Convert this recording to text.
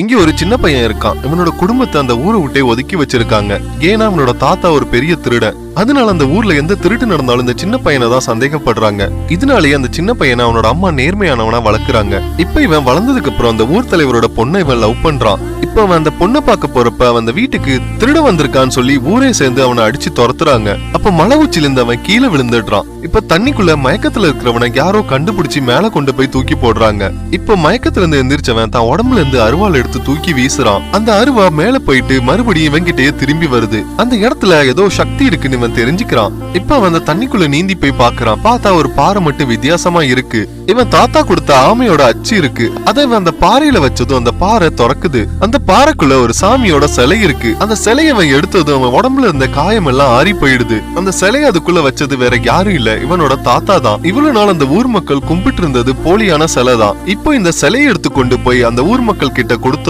இங்க ஒரு சின்ன பையன் இருக்கான். இவனோட குடும்பத்தை அந்த ஊரை விட்டே ஒதுக்கி வச்சிருக்காங்க. ஏன்னா அவனோட தாத்தா ஒரு பெரிய திருடன். அதனால அந்த ஊர்ல எந்த திருட்டு நடந்தாலும் இந்த சின்ன பையனை தான் சந்தேகப்படுறாங்க. இதனாலேயே அந்த சின்ன பையனை அவனோட அம்மா நேர்மையானவனா வளர்க்குறாங்க. இப்ப இவன் வளர்ந்ததுக்கு அப்புறம் அந்த ஊர் தலைவரோட பொண்ணை இவன் லவ் பண்றான். இப்ப அவன் அந்த பொண்ணை பார்க்க போறப்ப அவன் அந்த வீட்டுக்கு திருட வந்திருக்கான்னு சொல்லி ஊரே சேர்ந்து அவனை அடிச்சு துரத்துறாங்க. அப்ப மலை உச்சில இருந்து அவன் கீழே விழுந்துடுறான். இப்ப தண்ணிக்குள்ள மயக்கத்துல இருக்கிறவனை யாரோ கண்டுபிடிச்சு மேல கொண்டு போய் தூக்கி போடுறாங்க. இப்ப மயக்கத்துல இருந்து எந்திரிச்சவன் தான் உடம்புல இருந்து அருவாள் எடுத்து தூக்கி வீசுறான். அந்த அருவா மேல போயிட்டு மறுபடியும் இவங்கிட்டே திரும்பி வருது. அந்த இடத்துல ஏதோ சக்தி இருக்குன்னு இவன் தெரிஞ்சுக்கிறான். இப்ப அவன் அந்த தண்ணிக்குள்ள நீந்தி போய் பாக்குறான். பார்த்தா ஒரு பாறை மட்டும் வித்தியாசமா இருக்கு. இவன் தாத்தா கொடுத்த ஆமையோட அச்சு இருக்கு. அதை இவன் அந்த பாறையில வச்சதும் அந்த பாறை திறக்குது. அந்த பாறைக்குள்ள ஒரு சாமியோட சிலை இருக்கு. அந்த சிலையை அவன் எடுத்ததும் அவன் உடம்புல இருந்த காயம் எல்லாம் ஆறி போயிடுது. அந்த சிலையை அதுக்குள்ள வச்சது வேற யாரும் இல்ல, இவனோட தாத்தா தான். இவ்வளவு நாள் அந்த ஊர் மக்கள் கும்பிட்டு இருந்தது போலியான சிலை தான். இப்போ இந்த சிலையை எடுத்து கொண்டு போய் அந்த ஊர் மக்கள் கிட்ட கொடுத்து